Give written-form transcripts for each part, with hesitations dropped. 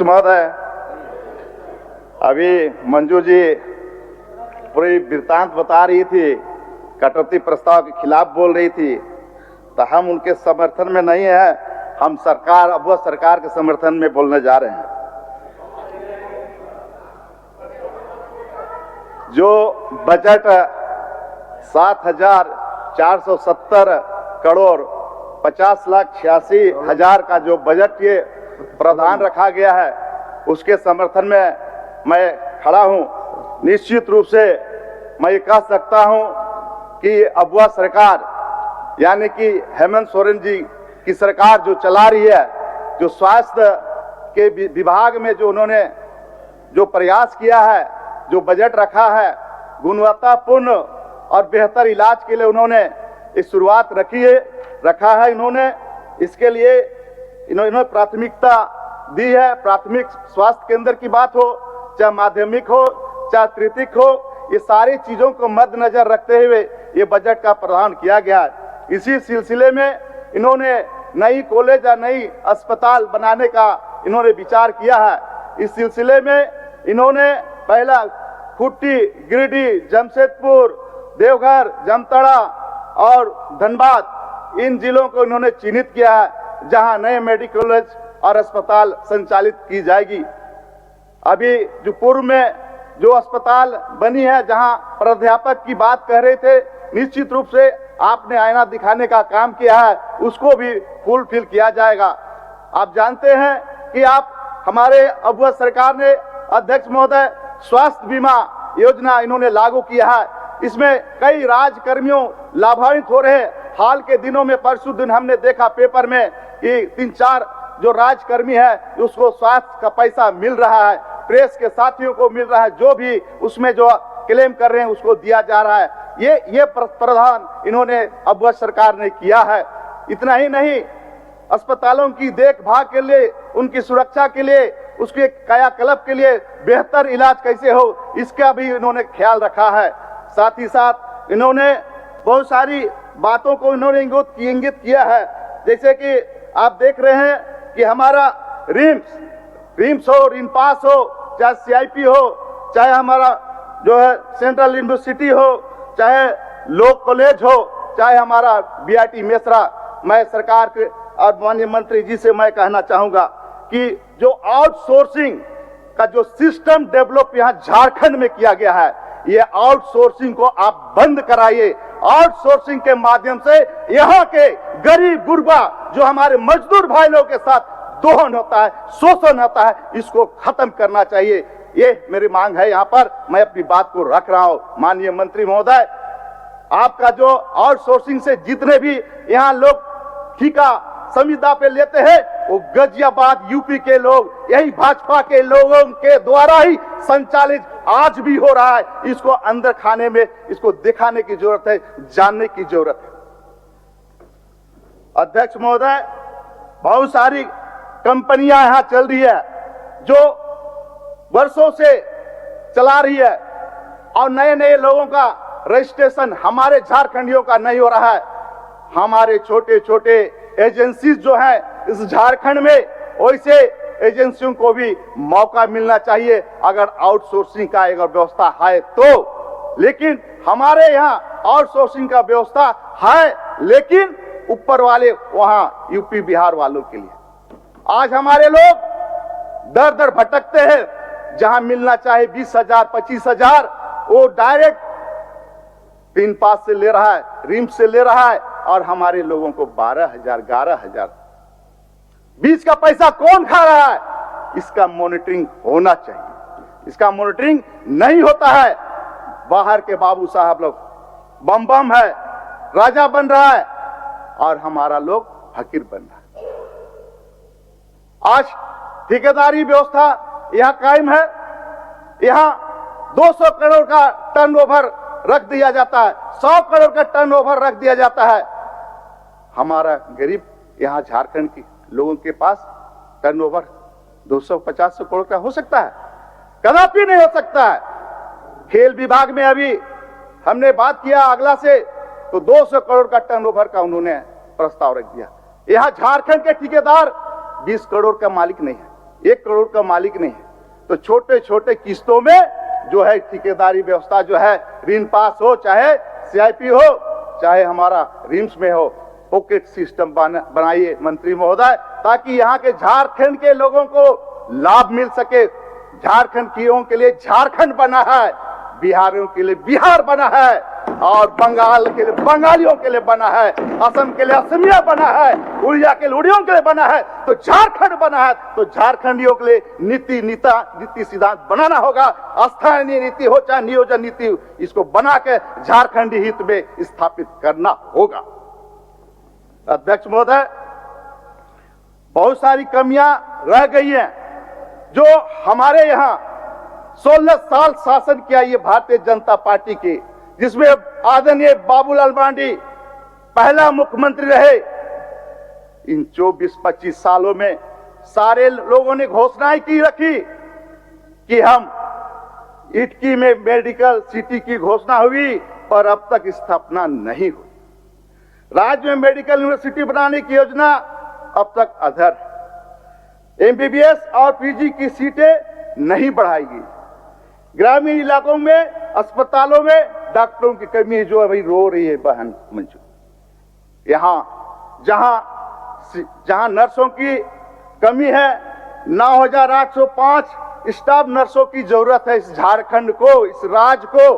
अध्यक्ष महोदय, अभी मंजू जी पूरी वृत्तांत बता रही थी, कटौती प्रस्ताव के खिलाफ बोल रही थी, तो हम उनके समर्थन में नहीं है, हम सरकार अब वह सरकार के समर्थन में बोलने जा रहे हैं। जो बजट 7,470 करोड़ 50,86,000 का जो बजट ये प्रावधान रखा गया है, उसके समर्थन में मैं खड़ा हूं। निश्चित रूप से मैं ये कह सकता हूं कि अब वह सरकार यानी कि हेमंत सोरेन जी की सरकार जो चला रही है, जो स्वास्थ्य के विभाग में जो उन्होंने जो प्रयास किया है, जो बजट रखा है, गुणवत्तापूर्ण और बेहतर इलाज के लिए उन्होंने इस शुरुआत रखा है। इन्होंने इसके लिए इन्होंने प्राथमिकता दी है। प्राथमिक स्वास्थ्य केंद्र की बात हो, चाहे माध्यमिक हो, चाहे तृतीयक हो, ये सारी चीजों को मद्देनजर रखते हुए ये बजट का प्रावधान किया गया है। इसी सिलसिले में इन्होंने नई कॉलेज या नई अस्पताल बनाने का इन्होंने विचार किया है। इस सिलसिले में इन्होंने पहला खूंटी, गिरिडीह, जमशेदपुर, देवघर, जामताड़ा और धनबाद इन जिलों को इन्होंने चिन्हित किया है, जहां नए मेडिकल कॉलेज और अस्पताल संचालित की जाएगी। अभी जो पूर्व में जो अस्पताल बनी है, जहां प्राध्यापक की बात कह रहे थे, निश्चित रूप से आपने आईना दिखाने का काम किया है, उसको भी फुलफिल किया जाएगा। आप जानते हैं कि आप हमारे अब वह सरकार ने अध्यक्ष महोदय स्वास्थ्य बीमा योजना इन्होंने लागू किया है। इसमें कई राजकर्मियों लाभान्वित हो रहे हैं। हाल के दिनों में परसों दिन हमने देखा पेपर में कि 3-4 जो राजकर्मी है उसको स्वास्थ्य का पैसा मिल रहा है, प्रेस के साथियों को मिल रहा है, जो भी उसमें जो क्लेम कर रहे हैं उसको दिया जा रहा है। ये प्रावधान इन्होंने अब वह सरकार ने किया है। इतना ही नहीं, अस्पतालों की देखभाल के लिए, उनकी सुरक्षा के लिए, उसके कायाकल्प के लिए बेहतर इलाज कैसे हो, इसका भी इन्होंने ख्याल रखा है। साथ ही साथ इन्होंने बहुत सारी बातों को इन्होंने इंगित किया है। जैसे कि आप देख रहे हैं कि हमारा रिम्स हो, रिनपास हो, चाहे CIP हो, चाहे हमारा जो है सेंट्रल यूनिवर्सिटी हो, चाहे लॉ कॉलेज हो, चाहे हमारा BIT मेसरा, मैं सरकार के और माननीय मंत्री जी से मैं कहना चाहूंगा कि जो आउटसोर्सिंग का जो सिस्टम डेवलप यहाँ झारखंड में किया गया है, ये आउटसोर्सिंग को आप बंद कराइए। आउटसोर्सिंग के माध्यम से यहाँ के गरीब गुरबा जो हमारे मजदूर भाई लोगों के साथ दोहन होता है, शोषण होता है, इसको खत्म करना चाहिए। ये मेरी मांग है। यहाँ पर मैं अपनी बात को रख रहा हूँ। माननीय मंत्री महोदय, आपका जो आउटसोर्सिंग से जितने भी यहाँ लोग ठेका संविदा पे लेते हैं, वो गाजियाबाद यूपी के लोग, यही भाजपा के लोगों के द्वारा ही संचालित आज भी हो रहा है। इसको अंदर खाने में इसको दिखाने की जरूरत है, जानने की जरूरत है। अध्यक्ष महोदय, बहुत सारी कंपनियां यहां चल रही है जो वर्षों से चला रही है और नए नए लोगों का रजिस्ट्रेशन हमारे झारखंडियों का नहीं हो रहा है। हमारे छोटे छोटे एजेंसी जो है इस झारखंड में, वैसे एजेंसियों को भी मौका मिलना चाहिए अगर आउटसोर्सिंग का एक व्यवस्था है तो। लेकिन हमारे यहाँ आउटसोर्सिंग का व्यवस्था है, लेकिन ऊपर वाले वहां यूपी बिहार वालों के लिए आज हमारे लोग दर दर भटकते हैं। जहां मिलना चाहे 20,000 25,000, वो डायरेक्ट 3 पास से ले रहा है, रिम्स से ले रहा है, और हमारे लोगों को 12,000 11,000 बीच का पैसा कौन खा रहा है, इसका मॉनिटरिंग होना चाहिए। इसका मॉनिटरिंग नहीं होता है। बाहर के बाबू साहब लोग बम है, राजा बन रहा है, और हमारा लोग फकीर बन रहा है। आज ठेकेदारी व्यवस्था यहां कायम है। यहां 200 करोड़ का टर्नओवर रख दिया जाता है, 100 करोड़ का टर्नओवर रख दिया जाता है। हमारा गरीब यहां झारखंड के लोगों के पास टर्नओवर 250 करोड़ का हो सकता है? कदापि नहीं हो सकता है। खेल विभाग में अभी हमने बात किया अगला से, तो 200 करोड़ का टर्नओवर का उन्होंने प्रस्ताव रख दिया। यहां झारखंड के ठेकेदार 20 करोड़ का मालिक नहीं है, 1 करोड़ का मालिक नहीं है। तो छोटे छोटे किस्तों में जो है ठेकेदारी व्यवस्था जो है, ऋण पास हो, चाहे CIP हो, चाहे हमारा रिम्स में हो, पॉकेट सिस्टम बनाइए मंत्री महोदय, ताकि यहाँ के झारखंड के लोगों को लाभ मिल सके। झारखंड के के लिए झारखंड बना है, बिहारियों के लिए बिहार बना है, और बंगाल के लिए बंगालियों के लिए बना है, असम के लिए असमिया बना है, उड़िया के लिए उड़ियों के लिए बना है, तो झारखंड बना है। तो झारखंडियों के लिए नीति सिद्धांत बनाना होगा। स्थानीय नीति हो चाहे नियोजन नीति, इसको बना के झारखंडी हित में स्थापित करना होगा। अध्यक्ष महोदय, बहुत सारी कमियां रह गई हैं जो हमारे यहाँ 16 साल शासन किया ये भारतीय जनता पार्टी की, जिसमें आदरणीय बाबूलाल मरांडी पहला मुख्यमंत्री रहे। इन 24-25 सालों में सारे लोगों ने घोषणाएं की रखी कि हम इटकी में मेडिकल सिटी की घोषणा हुई, पर अब तक स्थापना नहीं हुई। राज्य में मेडिकल यूनिवर्सिटी बनाने की योजना अब तक अधर है। MBBS और PG की सीटें नहीं बढ़ाई गई। ग्रामीण इलाकों में अस्पतालों में डॉक्टरों की कमी है, जो अभी रो रही है बहन मंजू। यहाँ जहां नर्सों की कमी है, 9,805 स्टाफ नर्सों की जरूरत है इस झारखंड को, इस राज्य को,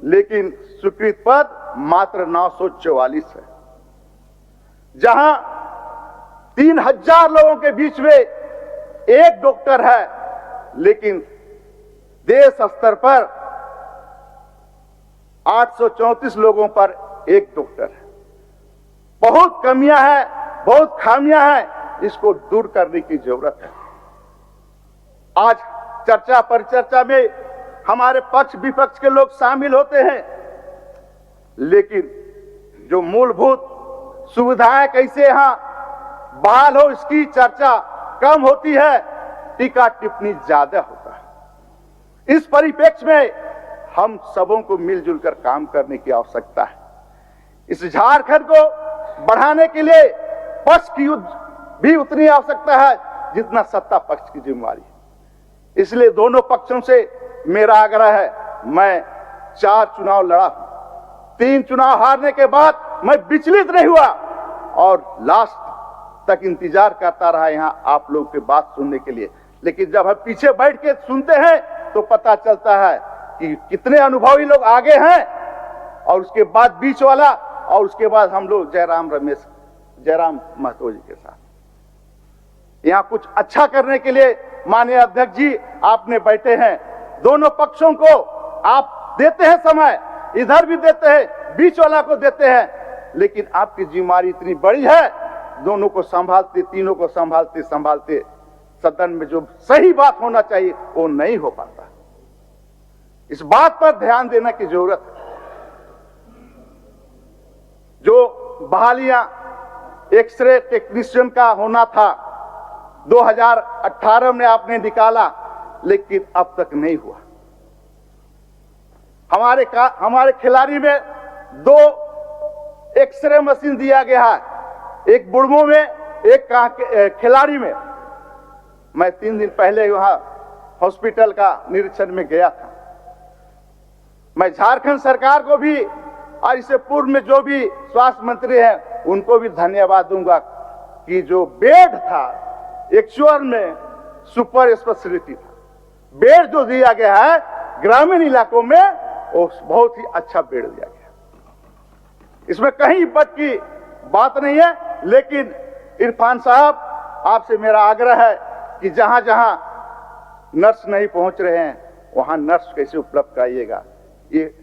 लेकिन स्वीकृत पद मात्र 944 है। जहां 3,000 लोगों के बीच में एक डॉक्टर है, लेकिन देश स्तर पर 834 लोगों पर एक डॉक्टर है। बहुत कमियां हैं, बहुत खामियां हैं, इसको दूर करने की जरूरत है। आज चर्चा परिचर्चा में हमारे पक्ष विपक्ष के लोग शामिल होते हैं, लेकिन जो मूलभूत सुविधाएं कैसे यहां बहाल हो, इसकी चर्चा कम होती है, टीका टिप्पणी ज्यादा होता है। इस परिप्रेक्ष्य में हम सबों को मिलजुल कर काम करने की आवश्यकता है। इस झारखंड को बढ़ाने के लिए पक्ष की भी उतनी आवश्यकता है जितना सत्ता पक्ष की जिम्मेवारी है। इसलिए दोनों पक्षों से मेरा आग्रह है, मैं 4 चुनाव लड़ा, 3 चुनाव हारने के बाद मैं विचलित नहीं हुआ और लास्ट तक इंतजार करता रहा यहां आप लोगों की बात सुनने के लिए। लेकिन जब हम पीछे बैठ के सुनते हैं तो पता चलता है कि कितने अनुभवी लोग आगे हैं, और उसके बाद बीच वाला, और उसके बाद हम लोग जयराम महतो जी के साथ यहां कुछ अच्छा करने के लिए माननीय अध्यक्ष जी आपने बैठे हैं। दोनों पक्षों को आप देते हैं समय, इधर भी देते हैं, बीच वाला को देते हैं, लेकिन आपकी जिम्मेदारी इतनी बड़ी है, दोनों को संभालते, तीनों को संभालते संभालते सदन में जो सही बात होना चाहिए वो नहीं हो पाता। इस बात पर ध्यान देने की जरूरत है। जो बहालियां एक्सरे टेक्नीशियन का होना था 2018 में आपने निकाला, लेकिन अब तक नहीं हुआ। हमारे खिलाड़ी में 2 एक्सरे मशीन दिया गया है, एक बुढ़मो में, एक खिलाड़ी में। मैं 3 दिन पहले वहां हॉस्पिटल का निरीक्षण में गया था। मैं झारखंड सरकार को भी और इससे पूर्व में जो भी स्वास्थ्य मंत्री हैं उनको भी धन्यवाद दूंगा कि जो बेड था एक्चुअल में सुपर स्पेशलिटी था। बेड जो दिया गया है ग्रामीण इलाकों में वो बहुत ही अच्छा बेड दिया गया। इसमें कहीं बच की बात नहीं है, लेकिन इरफान साहब आपसे मेरा आग्रह है कि जहां जहां नर्स नहीं पहुंच रहे हैं वहां नर्स कैसे उपलब्ध कराइएगा, ये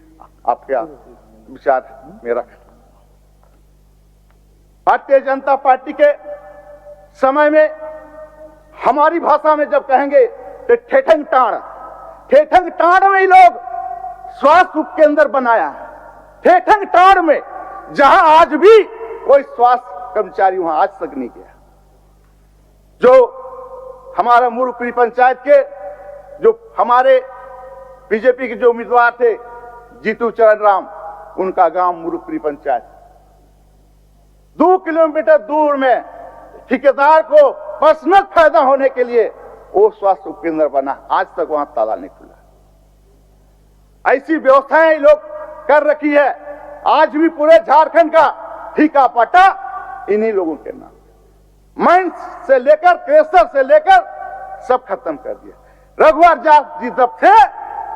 आपका विचार मेरा। भारतीय जनता पार्टी के समय में हमारी भाषा में जब कहेंगे तो ठेठंग टाड़ में ही लोग स्वास्थ्य उप केंद्र बनाया है। ठेठंग टाड़ में, जहां आज भी कोई स्वास्थ्य कर्मचारी वहां आज तक नहीं गया। जो हमारा मुरुपरी पंचायत के जो हमारे बीजेपी के जो उम्मीदवार थे जीतू चरण राम, उनका गांव मुरुपरी पंचायत 2 किलोमीटर दूर में ठेकेदार को पर्सनल फायदा होने के लिए वो स्वास्थ्य उपकेंद्र बना, आज तक वहां ताला नहीं खुला। ऐसी व्यवस्थाएं लोग कर रखी है। आज भी पूरे झारखंड का ठीका पट्टा इन्हीं लोगों के नाम, माइंस से लेकर क्रेशर से लेकर सब खत्म कर दिया। रघुवर दास जी जब थे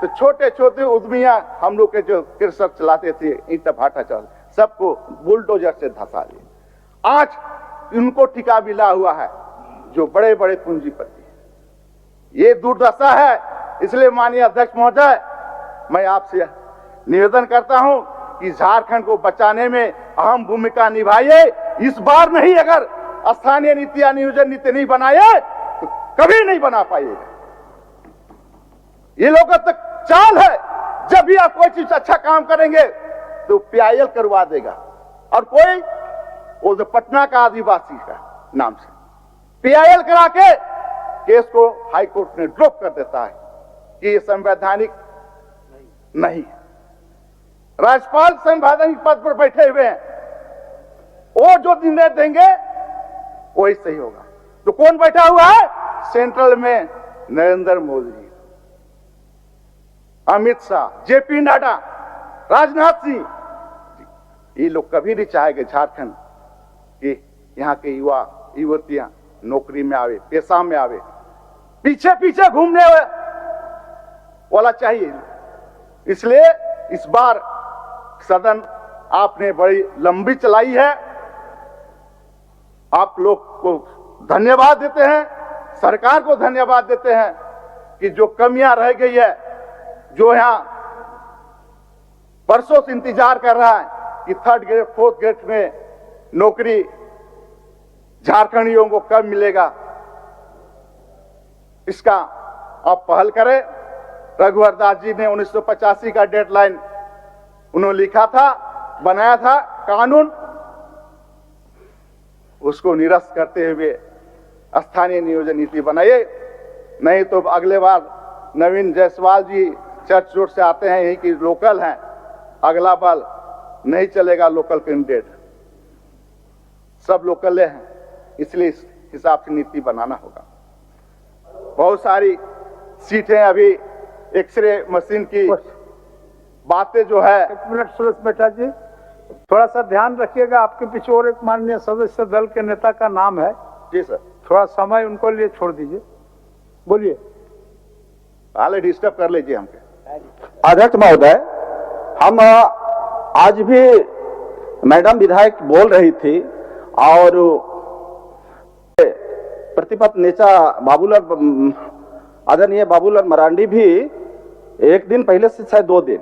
तो छोटे छोटे उद्यमियां हम लोग के जो क्रेशर चलाते थे, ईंट भाटा चलाते, सबको बुलडोजर से धंसा दिया। आज इनको ठिका मिला हुआ है जो बड़े बड़े पूंजीपति हैं। ये दुर्दशा है। इसलिए माननीय अध्यक्ष महोदय, मैं आपसे निवेदन करता हूं कि झारखंड को बचाने में अहम भूमिका निभाइए। इस बार नहीं, अगर स्थानीय नीति या नियोजन नीति नहीं बनाए तो कभी नहीं बना पाइएगा। ये लोगों तक चाल है, जब भी आप कोई चीज अच्छा काम करेंगे तो PIL करवा देगा, और कोई वो जो पटना का आदिवासी का नाम से PIL करा के केस को हाई कोर्ट ने ड्रॉप कर देता है कि ये संवैधानिक नहीं। राज्यपाल संवैधानिक पद पर बैठे हुए हैं, वो जो निर्णय देंगे वही सही होगा। तो कौन बैठा हुआ है सेंट्रल में? नरेंद्र मोदी, अमित शाह, JP नड्डा, राजनाथ सिंह। ये लोग कभी नहीं चाहेंगे झारखंड कि यहाँ के युवा युवतियां नौकरी में आवे, पेशा में आवे। पीछे पीछे घूमने वाला चाहिए। इसलिए इस बार सदन आपने बड़ी लंबी चलाई है। आप लोग को धन्यवाद देते हैं, सरकार को धन्यवाद देते हैं कि जो कमियां रह गई है, जो यहां बरसों से इंतजार कर रहा है कि 3rd ग्रेड 4th ग्रेड में नौकरी झारखंडियों को कब मिलेगा, इसका आप पहल करें। रघुवर दास जी ने 1985 का डेडलाइन उन्होंने लिखा था, बनाया था कानून, उसको निरस्त करते हुए स्थानीय नियोजन नीति बनाइए। नहीं तो अगले बार नवीन जायसवाल जी चर्च रोड से आते हैं, यही की लोकल हैं, अगला बार नहीं चलेगा लोकल कैंडिडेट, सब लोकल हैं। इसलिए इस हिसाब से नीति बनाना होगा। बहुत सारी सीटें अभी एक्सरे मशीन की बातें जो है। 1 मिनट सुरेश बेटा जी, थोड़ा सा ध्यान रखिएगा। आपके पीछे और एक माननीय सदस्य दल के नेता का नाम है। जी सर, थोड़ा समय उनको लिए छोड़ दीजिए, बोलिए। हाल डिस्टर्ब कर लीजिए हमके। अध्यक्ष महोदय, हम आज भी मैडम विधायक बोल रही थी और प्रतिपक्ष नेता बाबूलाल, आदरणीय बाबूलाल मरांडी भी एक दिन पहले से शायद 2 दिन,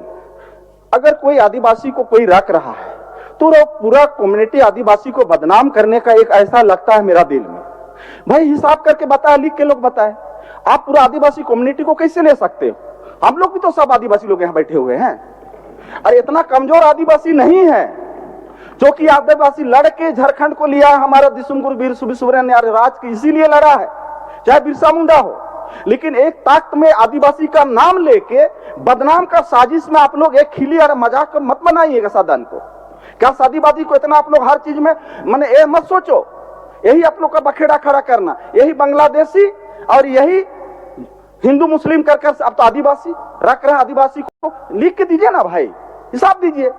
अगर कोई आदिवासी को कोई रख रहा है तो पूरा कम्युनिटी आदिवासी को बदनाम करने का एक ऐसा लगता है मेरा दिल में। भाई हिसाब करके बताए, लिख के लोग बताए, आप पूरा आदिवासी कम्युनिटी को कैसे ले सकते हो? हम लोग भी तो सब आदिवासी लोग यहाँ बैठे हुए हैं। अरे इतना कमजोर आदिवासी नहीं है जो कि आदिवासी लड़के झारखंड को लिया है। हमारा दिसुमगुरु वीर सुब्रमण्यम ने राज की इसीलिए लड़ा है, चाहे बिरसा मुंडा हो। लेकिन एक ताकत में आदिवासी का नाम लेके बदनाम का साजिश में आप लोग एक खिली और मजाक मत बनाइएगा सदन को। क्या आदिवासी को इतना आप लोग हर चीज में मैंने ये मत सोचो। यही आप लोग का बखेड़ा खड़ा करना, यही बांग्लादेशी और यही हिंदू मुस्लिम कर अब तो आदिवासी रख रहे हैं। आदिवासी को लिख के दीजिए ना भाई, हिसाब दीजिए।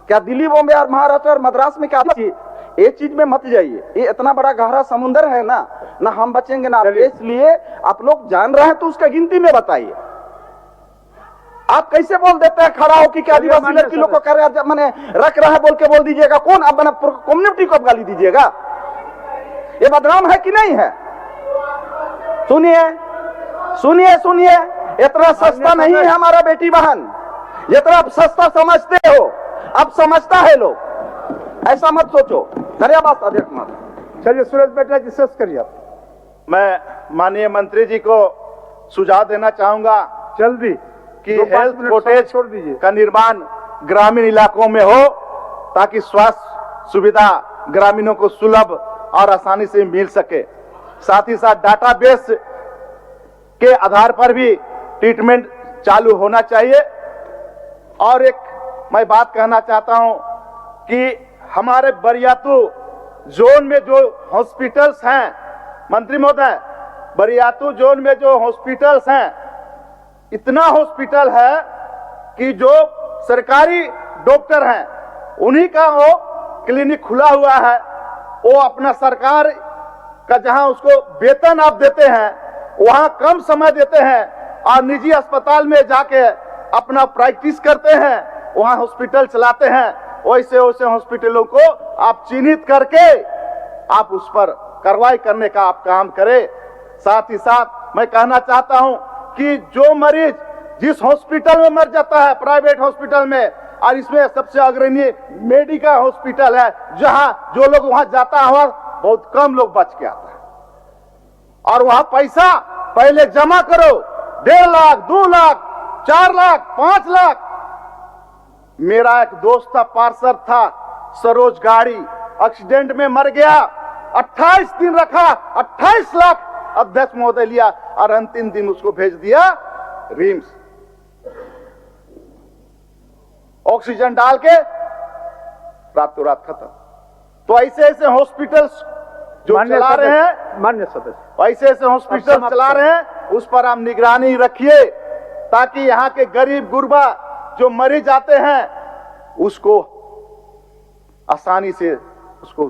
क्या दिल्ली, बॉम्बे और महाराष्ट्र और मद्रास में क्या दीजिए? ये चीज में मत जाइए। ये इतना बड़ा गहरा समुद्र है ना, ना हम बचेंगे ना। इसलिए आप लोग जान रहे हैं तो उसका गिनती में बताइए। आप कैसे बोल देते हैं खड़ा हो कि आदिवासी लड़की लोग को कर रहे मैंने रख रहा है बोल के बोल दीजिएगा? कौन अब कम्युनिटी को गाली दीजिएगा? ये बदनाम है कि नहीं है? सुनिए सुनिए सुनिए, इतना सस्ता नहीं है हमारा बेटी बहन जितना आप सस्ता समझते हो। अब समझता है लोग, ऐसा मत सोचो। धन्यवाद अध्यक्ष महोदय। चलिए सुरेश बेटा जी शेष करिए आप। मैं माननीय मंत्री जी को सुझाव देना चाहूंगा जल्दी कि हेल्थ कॉटेज छोड़ दीजिए का निर्माण ग्रामीण इलाकों में हो, ताकि स्वास्थ्य सुविधा ग्रामीणों को सुलभ और आसानी से मिल सके। साथ ही साथ डाटाबेस के आधार पर भी ट्रीटमेंट चालू होना चाहिए। और एक मैं बात कहना चाहता हूं कि हमारे बरियातू जोन में जो हॉस्पिटल्स हैं मंत्री महोदय, बरियातू जोन में जो हॉस्पिटल्स हैं, इतना हॉस्पिटल है कि जो सरकारी डॉक्टर हैं उन्हीं का वो क्लिनिक खुला हुआ है। वो अपना सरकार का जहां उसको वेतन आप देते हैं वहां कम समय देते हैं और निजी अस्पताल में जाके अपना प्रैक्टिस करते हैं, वहां हॉस्पिटल चलाते हैं। वैसे वैसे हॉस्पिटलों को आप चिन्हित करके आप उस पर कार्रवाई करने का आप काम करें। साथ ही साथ मैं कहना चाहता हूं कि जो मरीज जिस हॉस्पिटल में मर जाता है, प्राइवेट हॉस्पिटल में, और इसमें सबसे अग्रणी मेडिका हॉस्पिटल है, जहां जो लोग वहां जाता है बहुत कम लोग बच के आता है। और वहां पैसा पहले जमा करो, 1.5 लाख, 2 लाख, 4 लाख, 5 लाख। मेरा एक दोस्त था, पार्षद था, सरोज गाड़ी, एक्सीडेंट में मर गया, 28 दिन रखा, 28 लाख अध्यक्ष महोदय लिया और अंतिम दिन उसको भेज दिया रिम्स, ऑक्सीजन डाल के रातों रात खत्म। तो ऐसे ऐसे हॉस्पिटल्स जो चला रहे हैं, मान्य सदस्य, ऐसे ऐसे हॉस्पिटल चला रहे हैं, उस पर आप निगरानी रखिए ताकि यहाँ के गरीब गुरबा जो मरीज आते हैं उसको आसानी से उसको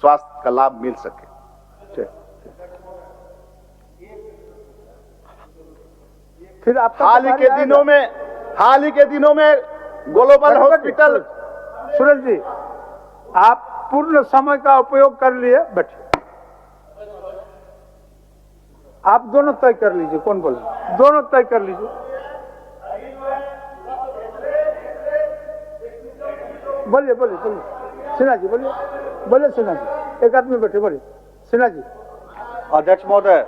स्वास्थ्य का लाभ मिल सके। फिर आपका हाल ही के दिनों में ग्लोबल हॉस्पिटल। सूरज जी, आप पूर्ण समय का उपयोग कर लिए, बैठिए। आप दोनों तय कर लीजिए, कौन बोले, दोनों तय कर लीजिए। बोलिए बोलिए बोलिए, सिन्हा जी बोलिए, बोलिए सिन्हा जी, एक आदमी बैठे, बोलिए सिन्हा जी। अध्यक्ष महोदय,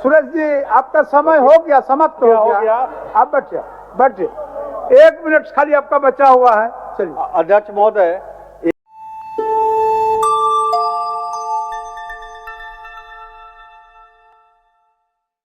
सूरज जी, आपका समय हो गया, समाप्त हो गया। आप बैठिए बैठिए, 1 मिनट खाली आपका बचा हुआ है। चलिए अध्यक्ष महोदय,